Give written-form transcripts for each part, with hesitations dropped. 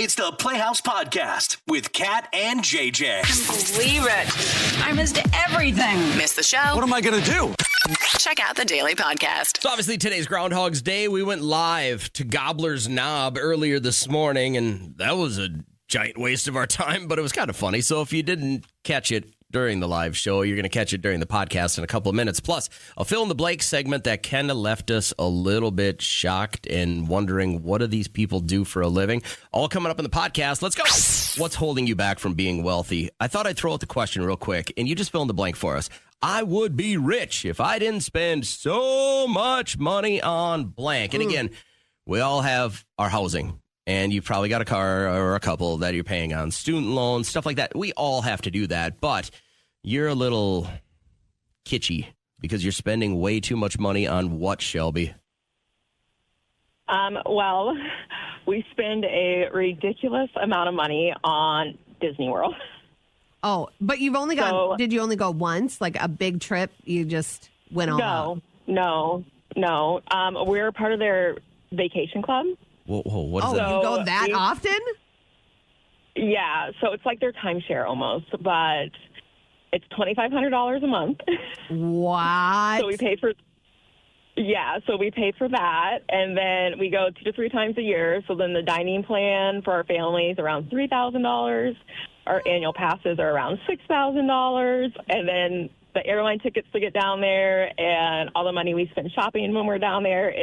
It's the Playhouse Podcast with Kat and JJ. Believe it. I missed everything. Missed the show? What am I going to do? Check out the Daily Podcast. So obviously today's Groundhog's Day. We went live to Gobbler's Knob earlier this morning, and that was a giant waste of our time, but it was kind of funny. So if you didn't catch it during the live show, you're going to catch it during the podcast in a couple of minutes. Plus, a fill-in-the-blank segment that kind of left us a little bit shocked and wondering, what do these people do for a living? All coming up in the podcast. Let's go. What's holding you back from being wealthy? I thought I'd throw out the question real quick, and you just fill in the blank for us. I would be rich if I didn't spend so much money on blank. And again, we all have our housing. And you've probably got a car or a couple that you're paying on, student loans, stuff like that. We all have to do that. But you're a little kitschy because you're spending way too much money on what, Shelby? Well, we spend a ridiculous amount of money on Disney World. Oh, but you've only gone, did you only go once? Like a big trip? You just went all out? No. We're part of their vacation club. Whoa, what is you that? go that often? Yeah, so it's like their timeshare almost, but it's $2,500 a month. What? So we pay for that, and then we go 2 to 3 times a year. So then the dining plan for our family is around $3,000. Our annual passes are around $6,000, and then the airline tickets to get down there, and all the money we spend shopping when we're down there.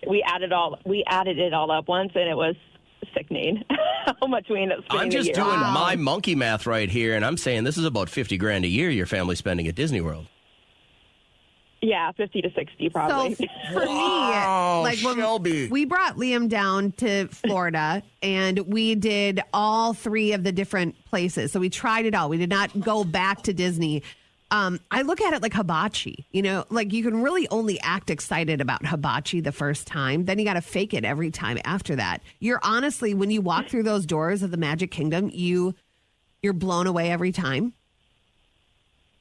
We added it all up once, and it was sickening how much we end up spending. I'm just a year. doing my monkey math right here, and I'm saying this is about $50,000 a year your family's spending at Disney World. Yeah, 50 to 60 probably. So for me, like when Shelby. we brought Liam down to Florida and we did all 3 of the different places. So we tried it all. We did not go back to Disney. I look at it like hibachi, like you can really only act excited about hibachi the first time. Then you got to fake it every time after that. You're honestly, when you walk through those doors of the Magic Kingdom, you're blown away every time.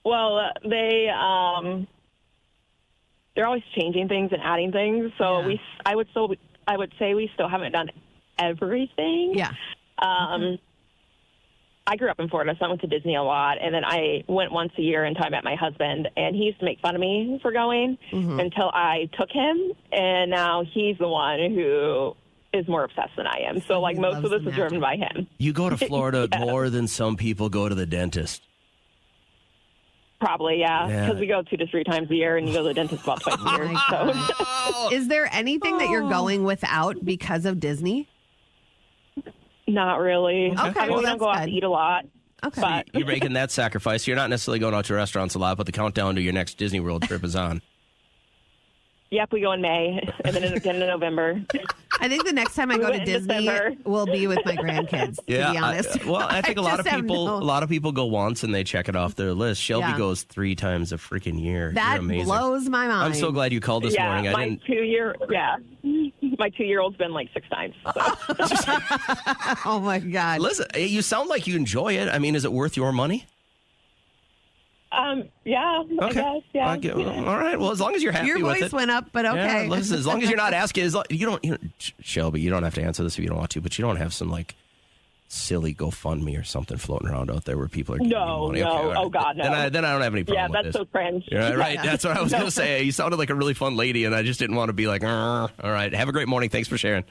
Well, they're always changing things and adding things. So Yeah. I would say we still haven't done everything. Yeah. I grew up in Florida, so I went to Disney a lot, and then I went once a year and I met my husband, and he used to make fun of me for going until I took him, and now he's the one who is more obsessed than I am. So, like, most of this is driven by him. You go to Florida more than some people go to the dentist. Probably, yeah, because we go 2 to 3 times a year, and you go to the dentist about twice a year. So. Is there anything that you're going without because of Disney? Not really. Okay, I mean, well, we don't go out that's to good. eat a lot. Okay. But You're making that sacrifice. You're not necessarily going out to restaurants a lot, but the countdown to your next Disney World trip is on. yep, we go in May, and then again in November. I think the next time I go to went in Disney December. will be with my grandkids, to be honest. I think a lot of people go once and they check it off their list. Shelby Yeah. goes 3 times a freaking year. That You're amazing. blows my mind. I'm so glad you called this morning. My 2-year-old's been like 6 times. So. Oh, my God. Listen, you sound like you enjoy it. I mean, is it worth your money? Yeah, Okay. I guess, yeah. Okay, well, all right. Well, as long as you're happy Your with voice it. went up, but okay. Yeah, listen, as long as you're not asking, Shelby, you don't have to answer this if you don't want to, but you don't have some like silly GoFundMe or something floating around out there where people are giving you money. No. Okay, all right. Oh, God, no. Then I don't have any problem Yeah, with that's this. so cringe. Yeah, right. That's what I was going to say. You sounded like a really fun lady, and I just didn't want to be like, all right. Have a great morning. Thanks for sharing.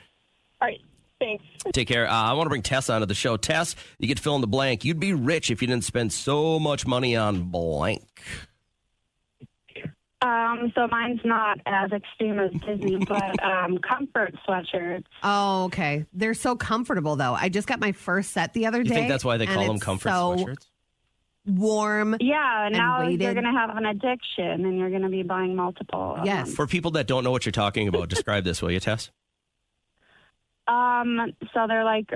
All right, thanks. Take care. I want to bring Tess onto the show. Tess, you get to fill in the blank. You'd be rich if you didn't spend so much money on blank. So mine's not as extreme as Disney, but comfort sweatshirts. Oh, okay. They're so comfortable, though. I just got my first set the other day. You think that's why they call them it's comfort so sweatshirts? Warm. Yeah, now weighted. you're going to have an addiction, and you're going to be buying multiple. Yes. For people that don't know what you're talking about, describe this, will you, Tess? So they're like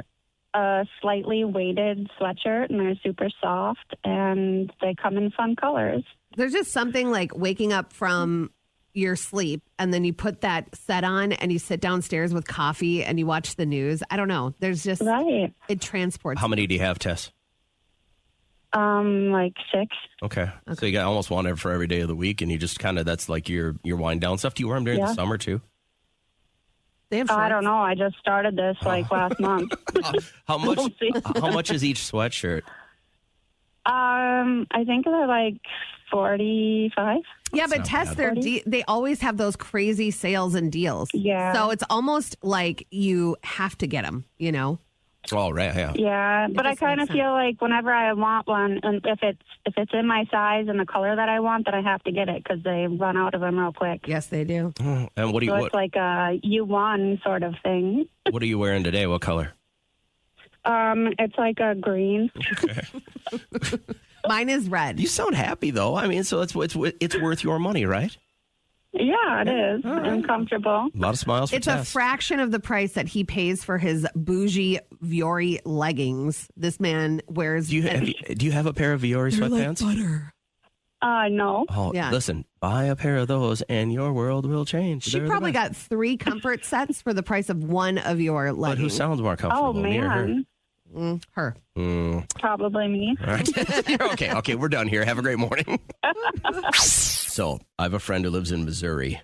a slightly weighted sweatshirt, and they're super soft, and they come in fun colors. There's just something like waking up from your sleep and then you put that set on and you sit downstairs with coffee and you watch the news. I don't know. There's just, Right. it transports. How many do you have, Tess? Like 6. Okay. So you got almost one for every day of the week, and you just kind of, that's like your wind down stuff. Do you wear them during the summer too? They have shorts. I don't know. I just started this last month. How much? We'll see. How much is each sweatshirt? I think they're like 45. Yeah, but Tess, they always have those crazy sales and deals. Yeah. So it's almost like you have to get them, you know? Oh, right. Yeah. Yeah, but I just kind of makes sense. feel like whenever I want one, and if it's in my size and the color that I want, then I have to get it because they run out of them real quick. Yes, they do. And what do you? So What, it's like a you won sort of thing. what are you wearing today? What color? It's like a green. Mine is red. You sound happy though. I mean, so it's worth your money, right? Yeah, it is. And comfortable. A lot of smiles for It's a Tess. fraction of the price that he pays for his bougie Viore leggings. This man wears. Do you have a pair of Viore sweatpants? butter. No. Oh, Yeah. listen, buy a pair of those and your world will change. She They're the probably best. got 3 comfort sets for the price of one of your But who leggings. sounds more comfortable? Oh, me or her? man. Her. Probably me. All right. You're okay. Okay, we're done here. Have a great morning. So, I have a friend who lives in Missouri,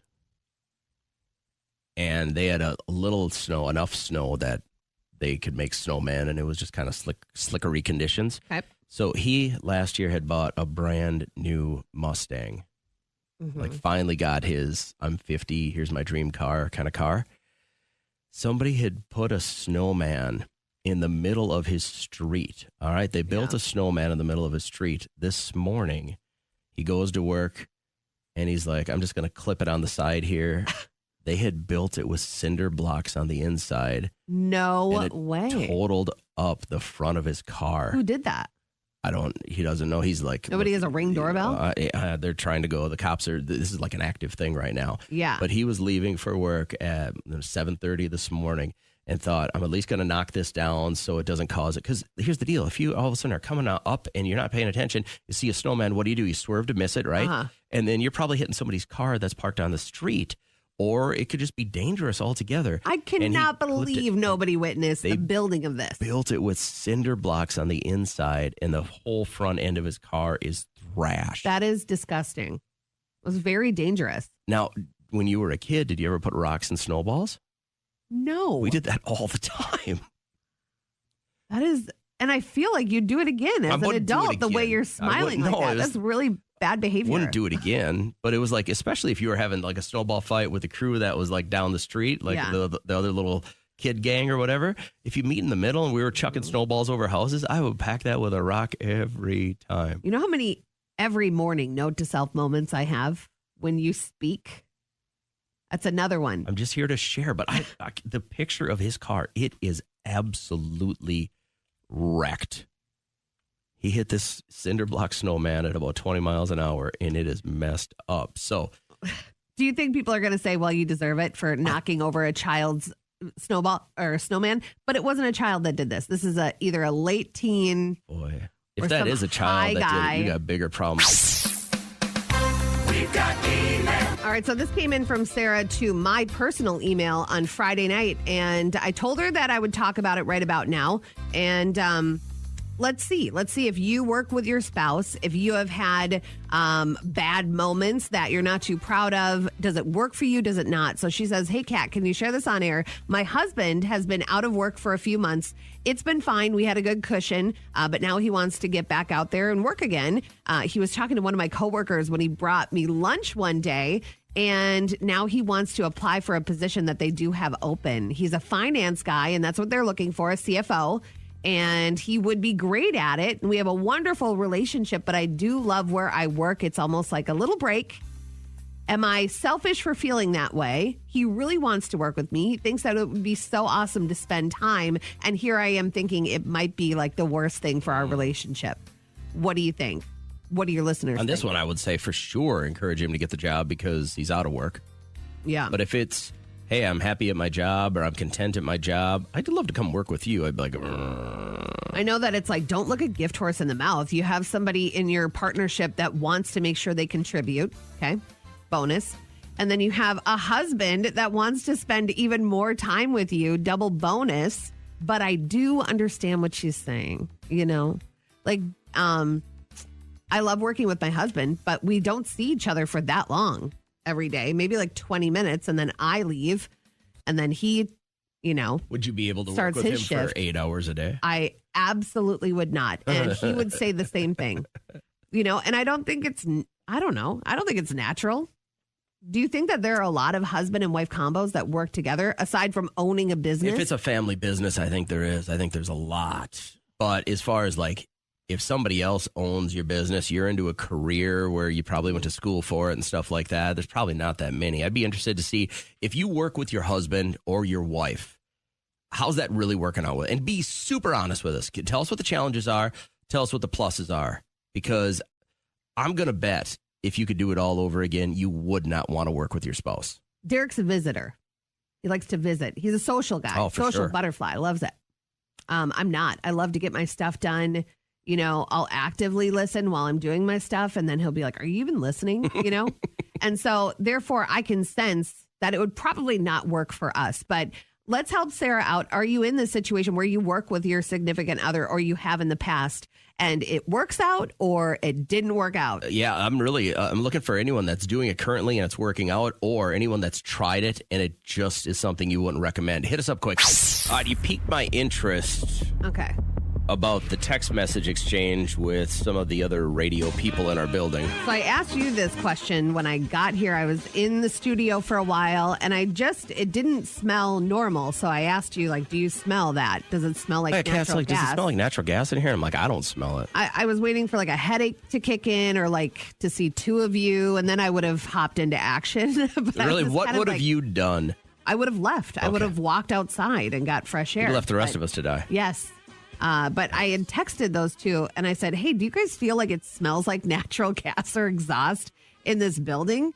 and they had a little snow, enough snow that they could make snowmen, and it was just kind of slickery conditions. Okay. So he last year had bought a brand new Mustang. Like finally got his I'm 50, here's my dream car kind of car. Somebody had put a snowman in the middle of his street. All right. They built a snowman in the middle of his street. This morning, he goes to work and he's like, I'm just going to clip it on the side here. They had built it with cinder blocks on the inside. No and it way. totaled up the front of his car. Who did that? He doesn't know. He's like, Nobody has a Ring doorbell? They're trying to go. The cops are, this is like an active thing right now. Yeah. But he was leaving for work at 7:30 this morning and thought, I'm at least going to knock this down so it doesn't cause it. Because here's the deal. If you all of a sudden are coming up and you're not paying attention, you see a snowman, what do? You swerve to miss it, right? Uh-huh. And then you're probably hitting somebody's car that's parked on the street. Or it could just be dangerous altogether. I And he cannot clipped believe it. nobody witnessed the building of this. Built it with cinder blocks on the inside, and the whole front end of his car is thrashed. That is disgusting. It was very dangerous. Now, when you were a kid, did you ever put rocks and snowballs? No. We did that all the time. That is, and I feel like you'd do it again as an wouldn't do it adult, the way again. you're I smiling wouldn't- like no, that. it was- That's really bad behavior. Wouldn't do it again, but it was like, especially if you were having like a snowball fight with a crew that was like down the street, like Yeah. the other little kid gang or whatever. If you meet in the middle and we were chucking snowballs over houses, I would pack that with a rock every time. You know how many every morning note to self moments I have when you speak? That's another one. I'm just here to share, but the picture of his car, it is absolutely wrecked. He hit this cinder block snowman at about 20 miles an hour, and it is messed up. So, Do you think people are going to say, well, you deserve it for knocking over a child's snowball or snowman? But it wasn't a child that did this. This is either a late teen. boy, Or if that some is a high child that guy. did it, you got bigger problems. We've got email. All right, so this came in from Sarah to my personal email on Friday night, and I told her that I would talk about it right about now. And let's see if you work with your spouse, if you have had bad moments that you're not too proud of. Does it work for you? Does it not? So she says, hey, Kat, can you share this on air? My husband has been out of work for a few months. It's been fine. We had a good cushion, but now he wants to get back out there and work again. He was talking to one of my coworkers when he brought me lunch one day, and now he wants to apply for a position that they do have open. He's a finance guy, and that's what they're looking for, a CFO. And he would be great at it. And we have a wonderful relationship, but I do love where I work. It's almost like a little break. Am I selfish for feeling that way? He really wants to work with me. He thinks that it would be so awesome to spend time. And here I am thinking it might be like the worst thing for our relationship. What do you think? What do your listeners On this think? one, I would say for sure encourage him to get the job because he's out of work. Yeah. But if it's, hey, I'm happy at my job or I'm content at my job, I'd love to come work with you. I'd be like, I know that it's like, don't look a gift horse in the mouth. You have somebody in your partnership that wants to make sure they contribute. Okay. Bonus. And then you have a husband that wants to spend even more time with you. Double bonus. But I do understand what she's saying. You know, like, I love working with my husband, but we don't see each other for that long every day, maybe like 20 minutes. And then I leave. And then he, would you be able to work starts with him his for shift. 8 hours a day? I absolutely would not. And he would say the same thing, and I don't think it's natural. Do you think that there are a lot of husband and wife combos that work together aside from owning a business? If it's a family business, I think there is. I think there's a lot. But as far as like, if somebody else owns your business, you're into a career where you probably went to school for it and stuff like that, there's probably not that many. I'd be interested to see if you work with your husband or your wife, how's that really working out with? And be super honest with us. Tell us what the challenges are. Tell us what the pluses are. Because I'm going to bet if you could do it all over again, you would not want to work with your spouse. Derek's a visitor. He likes to visit. He's a social guy. Oh, for social sure. butterfly. Loves it. I'm not. I love to get my stuff done. I'll actively listen while I'm doing my stuff. And then he'll be like, are you even listening? And so therefore I can sense that it would probably not work for us. But let's help Sarah out. Are you in this situation where you work with your significant other or you have in the past and it works out or it didn't work out? Yeah, I'm looking for anyone that's doing it currently and it's working out, or anyone that's tried it and it just is something you wouldn't recommend. Hit us up quick. You piqued my interest. Okay. About the text message exchange with some of the other radio people in our building. So I asked you this question when I got here. I was in the studio for a while and it didn't smell normal. So I asked you, do you smell that? Does it smell like natural gas? Does it smell like natural gas in here? I'm like, I don't smell it. I was waiting for a headache to kick in or to see two of you, and then I would have hopped into action. Really? What would have you done? I would have left. Okay. I would have walked outside and got fresh air. You left the rest of us to die. Yes. But I had texted those two and I said, hey, do you guys feel like it smells like natural gas or exhaust in this building?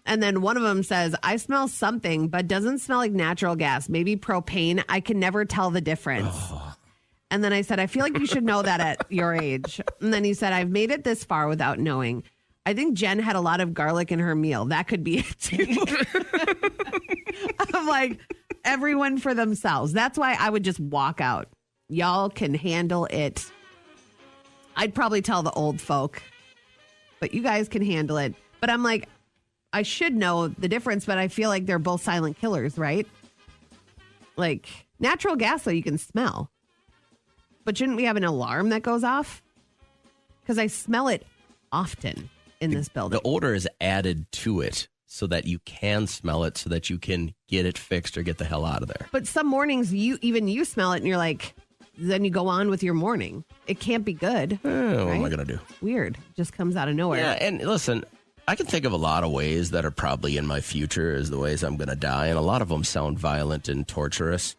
And then one of them says, I smell something, but doesn't smell like natural gas. Maybe propane. I can never tell the difference. Oh. And then I said, I feel like you should know that at your age. And then he said, I've made it this far without knowing. I think Jen had a lot of garlic in her meal. That could be it too. I'm like, everyone for themselves. That's why I would just walk out. Y'all can handle it. I'd probably tell the old folk, but you guys can handle it. But I'm like, I should know the difference, but I feel like they're both silent killers, right? Like natural gas, though, you can smell. But shouldn't we have an alarm that goes off? Because I smell it often in this building. The odor is added to it so that you can smell it, so that you can get it fixed or get the hell out of there. But some mornings, you smell it and you're like, then you go on with your morning. It can't be good. What am I going to do? Weird. Just comes out of nowhere. Yeah, and listen, I can think of a lot of ways that are probably in my future as the ways I'm going to die, and a lot of them sound violent and torturous.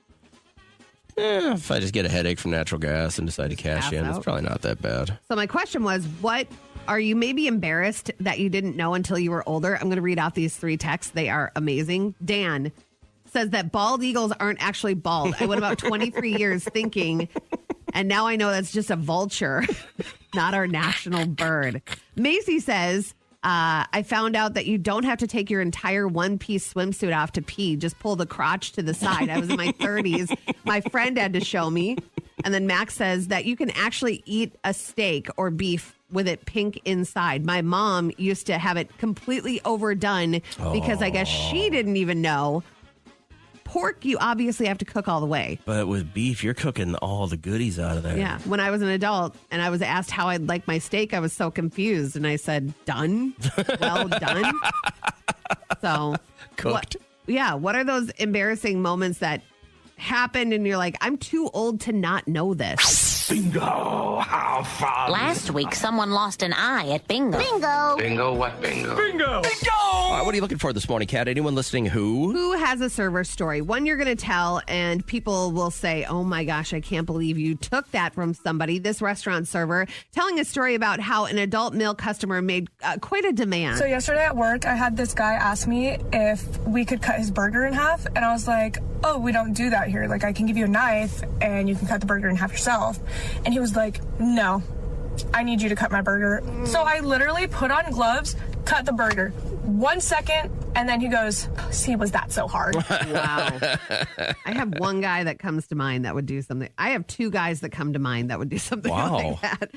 If I just get a headache from natural gas and decide to cash in, it's probably not that bad. So my question was, what are you maybe embarrassed that you didn't know until you were older? I'm going to read out these 3 texts. They are amazing. Dan says that bald eagles aren't actually bald. I went about 23 years thinking, and now I know that's just a vulture, not our national bird. Macy says, I found out that you don't have to take your entire one-piece swimsuit off to pee. Just pull the crotch to the side. I was in my 30s. My friend had to show me. And then Max says that you can actually eat a steak or beef with it pink inside. My mom used to have it completely overdone because I guess she didn't even know. Pork, you obviously have to cook all the way. But with beef, you're cooking all the goodies out of there. Yeah. When I was an adult and I was asked how I'd like my steak, I was so confused. And I said, done? Well done? So. Cooked. What are those embarrassing moments that happened and you're like, I'm too old to not know this? Bingo! How fun! Last week, someone lost an eye at bingo. Bingo! Bingo what bingo? Bingo! Bingo! All right, what are you looking for this morning, Kat? Anyone listening who? Who has a server story? One you're going to tell, and people will say, oh my gosh, I can't believe you took that from somebody. This restaurant server telling a story about how an adult male customer made quite a demand. So yesterday at work, I had this guy ask me if we could cut his burger in half, and I was like, oh, we don't do that here. Like, I can give you a knife, and you can cut the burger in half yourself. And he was like, no, I need you to cut my burger. So I literally put on gloves, cut the burger. 1 second, and then he goes, see, was that so hard? Wow. I have one guy that comes to mind that would do something. I have 2 guys that come to mind that would do something like that.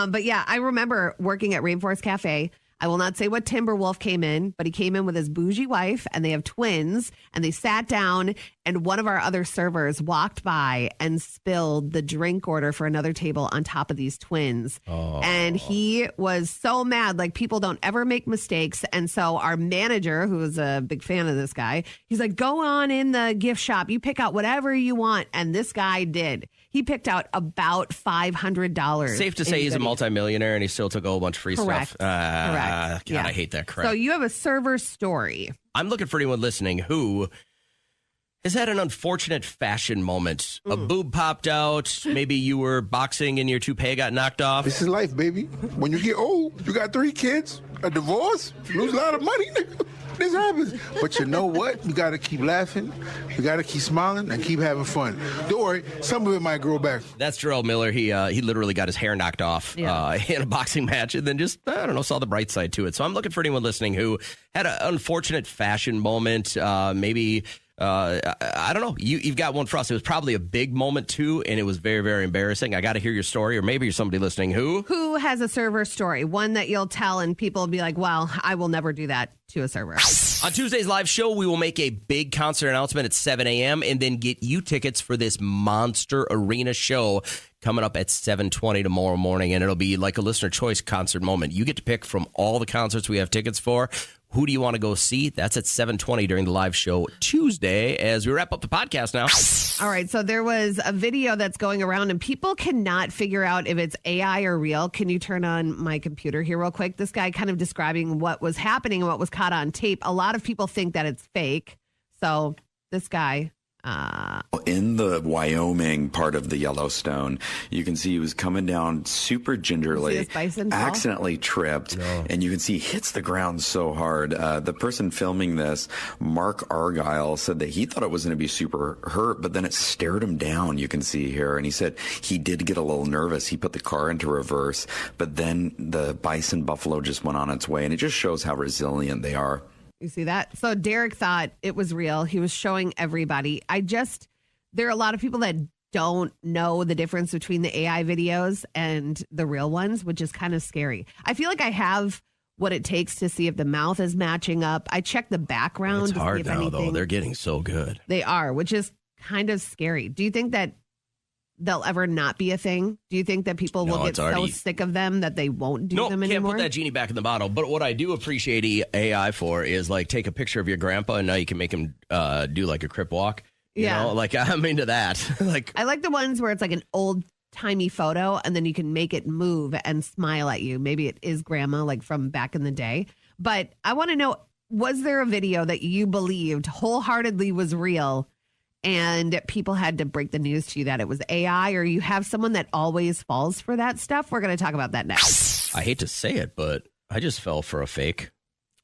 But yeah, I remember working at Rainforest Cafe. I will not say what Timberwolf came in, but he came in with his bougie wife, and they have twins, and they sat down, and one of our other servers walked by and spilled the drink order for another table on top of these twins. And he was so mad. Like, people don't ever make mistakes. And so our manager, who is a big fan of this guy, he's like, go on in the gift shop. You pick out whatever you want. And this guy did. He picked out about $500. Safe to say he's a multimillionaire, and he still took a whole bunch of free stuff. Correct. God, Yeah. I hate that crap. So you have a server story. I'm looking for anyone listening who has had an unfortunate fashion moment. A boob popped out. Maybe you were boxing and your toupee got knocked off. This is life, baby. When you get old, you got 3 kids, a divorce, you lose a lot of money. This happens. But you know what? You got to keep laughing. You got to keep smiling and keep having fun. Don't worry. Some of it might grow back. That's Jarrell Miller. He literally got his hair knocked off in a boxing match and then just, I don't know, saw the bright side to it. So I'm looking for anyone listening who had an unfortunate fashion moment. Maybe, I don't know. You've got one for us. It was probably a big moment, too, and it was very, very embarrassing. I got to hear your story, or maybe you're somebody listening who has a server story, one that you'll tell and people will be like, well, I will never do that to a server. On Tuesday's live show, we will make a big concert announcement at 7 a.m. and then get you tickets for this monster arena show coming up at 7:20 tomorrow morning. And it'll be like a listener choice concert moment. You get to pick from all the concerts we have tickets for. Who do you want to go see? That's at 7:20 during the live show Tuesday as we wrap up the podcast now. All right. So there was a video that's going around and people cannot figure out if it's AI or real. Can you turn on my computer here real quick? This guy kind of describing what was happening and what was caught on tape. A lot of people think that it's fake. So this guy... In the Wyoming part of the Yellowstone, you can see he was coming down super gingerly, accidentally tripped, and you can see he hits the ground so hard. The person filming this, Mark Argyle, said that he thought it was going to be super hurt, but then it stared him down, you can see here. And he said he did get a little nervous. He put the car into reverse, but then the bison buffalo just went on its way, and it just shows how resilient they are. You see that? So Derek thought it was real. He was showing everybody. There are a lot of people that don't know the difference between the AI videos and the real ones, which is kind of scary. I feel like I have what it takes to see if the mouth is matching up. I check the background. It's hard to see if now, anything, though. They're getting so good. They are, which is kind of scary. Do you think that they'll ever not be a thing? Do you think that people will get so sick of them that they won't do them anymore? Can't put that genie back in the bottle. But what I do appreciate AI for is like take a picture of your grandpa and now you can make him do like a crip walk. You know, like I'm into that. Like I like the ones where it's like an old timey photo and then you can make it move and smile at you. Maybe it is grandma like from back in the day. But I want to know, was there a video that you believed wholeheartedly was real and people had to break the news to you that it was AI, or you have someone that always falls for that stuff? We're going to talk about that next. I hate to say it, but I just fell for a fake.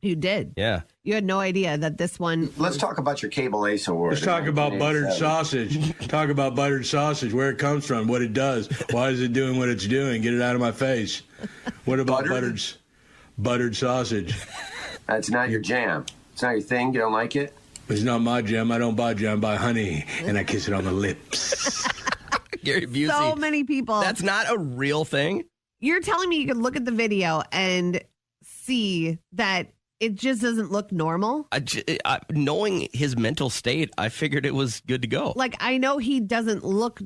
You did? Yeah. You had no idea that this one... Let's talk about your Cable Ace Award. Let's talk about buttered sausage. Talk about buttered sausage, where it comes from, what it does. Why is it doing what it's doing? Get it out of my face. What about buttered sausage? That's not your jam. It's not your thing. You don't like it? It's not my jam. I don't buy jam. I buy honey, and I kiss it on the lips. Gary Busey. So many people. That's not a real thing? You're telling me you could look at the video and see that it just doesn't look normal? Knowing his mental state, I figured it was good to go. Like, I know he doesn't look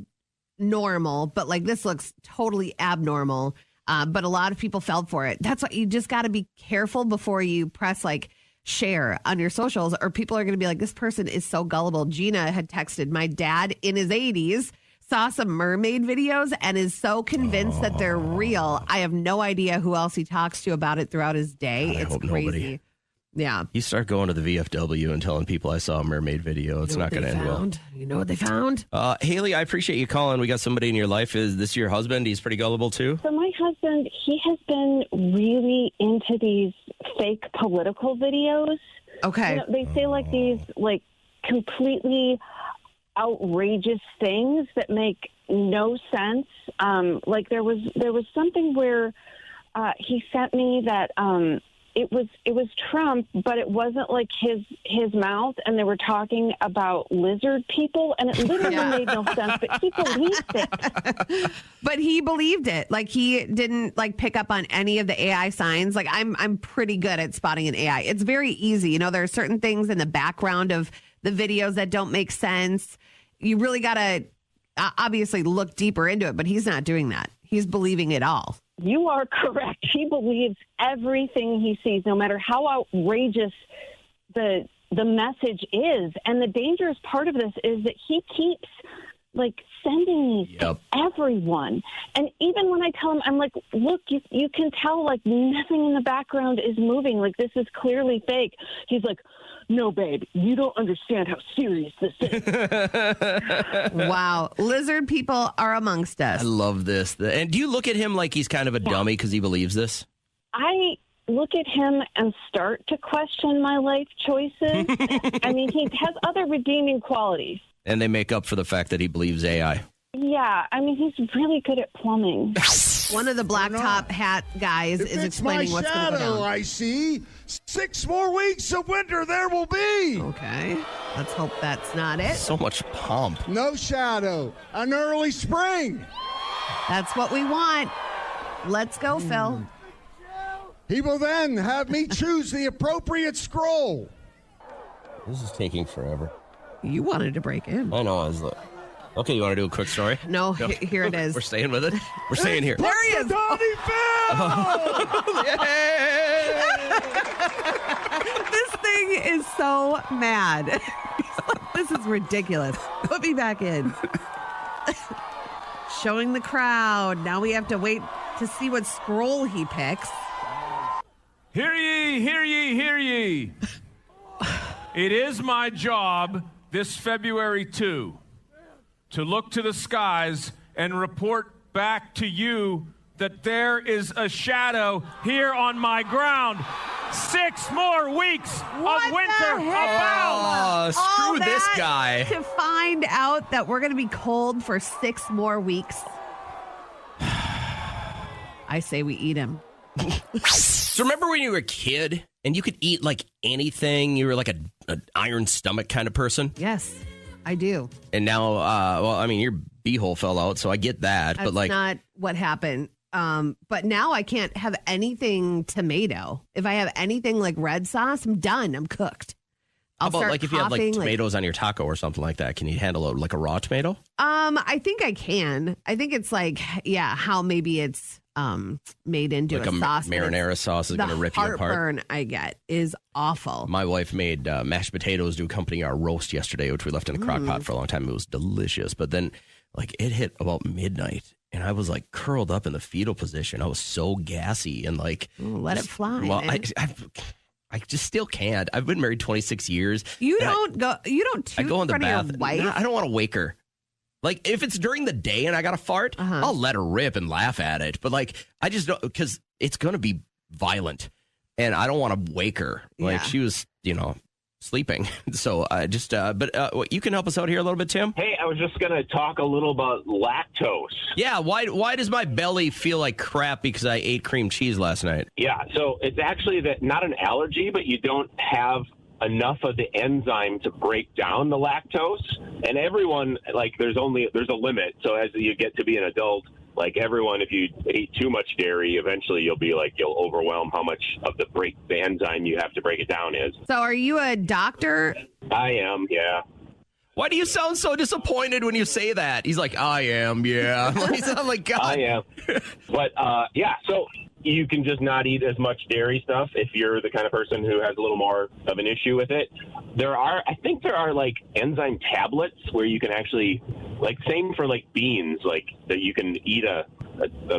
normal, but like this looks totally abnormal. But a lot of people fell for it. That's why you just got to be careful before you press like share on your socials, or people are going to be like, this person is so gullible. Gina had texted, my dad in his 80s saw some mermaid videos and is so convinced that they're real. I have no idea who else he talks to about it throughout his day. God, it's crazy. Nobody. Yeah. You start going to the VFW and telling people I saw a mermaid video. It's not going to end well. You know what they found? Haley, I appreciate you calling. We got somebody in your life. Is this your husband? He's pretty gullible too? So my husband, he has been really into these fake political videos. Okay. You know, they say like these like completely outrageous things that make no sense. Like there was something where he sent me that it was Trump, but it wasn't like his mouth, and they were talking about lizard people, and it literally made no sense, but he believed it. But he believed it. Like, he didn't like pick up on any of the AI signs. Like, I'm pretty good at spotting an AI. It's very easy. You know, there are certain things in the background of the videos that don't make sense. You really got to obviously look deeper into it, but he's not doing that. He's believing it all. You are correct. He believes everything he sees, no matter how outrageous the message is. And the dangerous part of this is that he keeps like sending these to everyone. And even when I tell him, I'm like, look, you can tell like nothing in the background is moving. Like, this is clearly fake. He's like, no, babe, you don't understand how serious this is. Wow. Lizard people are amongst us. I love this. And do you look at him like he's kind of a dummy because he believes this? I look at him and start to question my life choices. I mean, he has other redeeming qualities. And they make up for the fact that he believes AI. Yeah, I mean, he's really good at plumbing. One of the black top hat guys is explaining what's going to go down. I see 6 more weeks of winter there will be. Okay, let's hope that's not it. So much pomp. No shadow. An early spring. That's what we want. Let's go, Phil. He will then have me choose the appropriate scroll. This is taking forever. You wanted to break in. I know. I was like, okay, you want to do a quick story? No, here it is. We're staying with it. We're staying here. There he is. Donnie Phil! This thing is so mad. He's like, this is ridiculous. Put me back in. Showing the crowd. Now we have to wait to see what scroll he picks. Hear ye, hear ye, hear ye. It is my job this February 2 to look to the skies and report back to you that there is a shadow here on my ground. 6 more weeks of winter abound. Screw this guy. To find out that we're going to be cold for 6 more weeks. I say we eat him. So remember when you were a kid and you could eat like anything? You were like an iron stomach kind of person? Yes, I do. And now, well, I mean, your beehole fell out, so I get that. That's but like, not what happened. But now I can't have anything tomato. If I have anything like red sauce, I'm done. I'm cooked. How about like if you have like tomatoes on your taco or something like that? Can you handle like a raw tomato? I think I can. I think it's like, how maybe it's made into like a sauce. Marinara sauce is going to rip you apart. The heartburn I get is awful. My wife made mashed potatoes to accompany our roast yesterday, which we left in a crock pot for a long time. It was delicious. But then like it hit about midnight and I was like curled up in the fetal position. I was so gassy and like. Let it fly. Well, I just still can't. I've been married 26 years. You don't toot I go in the front bath. of your wife? No, I don't want to wake her. Like, if it's during the day and I got to fart, I'll let her rip and laugh at it. But, like, I just don't, because it's going to be violent. And I don't want to wake her. Like, she was, sleeping. So, but you can help us out here a little bit, Tim? Hey, I was just going to talk a little about lactose. Yeah, why does my belly feel like crap because I ate cream cheese last night? Yeah, so it's actually not an allergy, but you don't have enough of the enzyme to break down the lactose. And everyone, like, there's a limit. So as you get to be an adult, like everyone, if you eat too much dairy, eventually you'll overwhelm how much of the enzyme you have to break it down is. So are you a doctor? I am, yeah. Why do you sound so disappointed when you say that? He's like, I am, yeah. You sound like God. I am. But, so you can just not eat as much dairy stuff if you're the kind of person who has a little more of an issue with it. I think there are like enzyme tablets where you can actually, like, same for like beans, like that you can eat a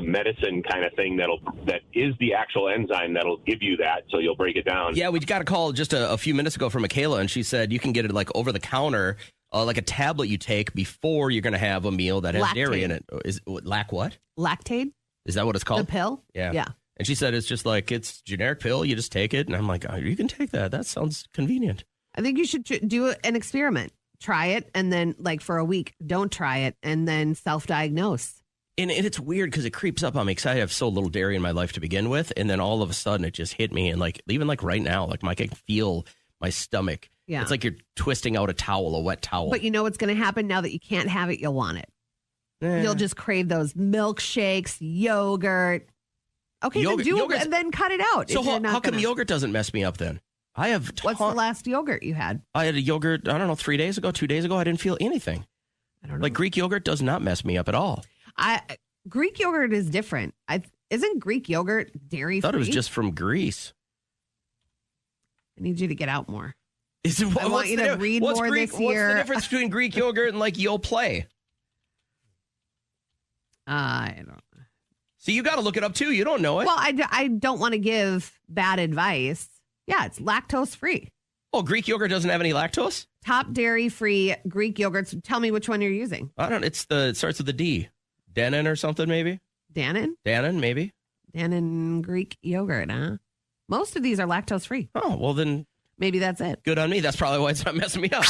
medicine kind of thing that is the actual enzyme that'll give you that, so you'll break it down. Yeah, we got a call just a few minutes ago from Michaela, and she said you can get it like over the counter, like a tablet you take before you're going to have a meal that has dairy in it. Is what? Lactate? Is that what it's called? The pill? Yeah. And she said it's just like, it's generic pill. You just take it. And I'm like, oh, you can take that. That sounds convenient. I think you should do an experiment. Try it. And then like for a week, don't try it. And then self-diagnose. And it's weird because it creeps up on me because I have so little dairy in my life to begin with. And then all of a sudden it just hit me. And even right now, I can feel my stomach. Yeah. It's like you're twisting out a wet towel. But you know what's going to happen now that you can't have it? You'll want it. You'll just crave those milkshakes, yogurt. Okay, then cut it out. So how come yogurt doesn't mess me up then? I have. What's the last yogurt you had? I had a yogurt, I don't know, 3 days ago, 2 days ago. I didn't feel anything. I don't know. Like Greek yogurt does not mess me up at all. Greek yogurt is different. Isn't Greek yogurt dairy free? I thought it was just from Greece. I need you to get out more. I want you to read more this year. What's the difference between Greek yogurt and You'll Play? I don't know. So you got to look it up too. You don't know it. Well, I don't want to give bad advice. Yeah, it's lactose free. Oh, Greek yogurt doesn't have any lactose? Top dairy free Greek yogurts. Tell me which one you're using. I don't. It starts with a D. Dannon or something maybe. Dannon, maybe. Dannon Greek yogurt, huh? Most of these are lactose free. Oh, well then. Maybe that's it. Good on me. That's probably why it's not messing me up.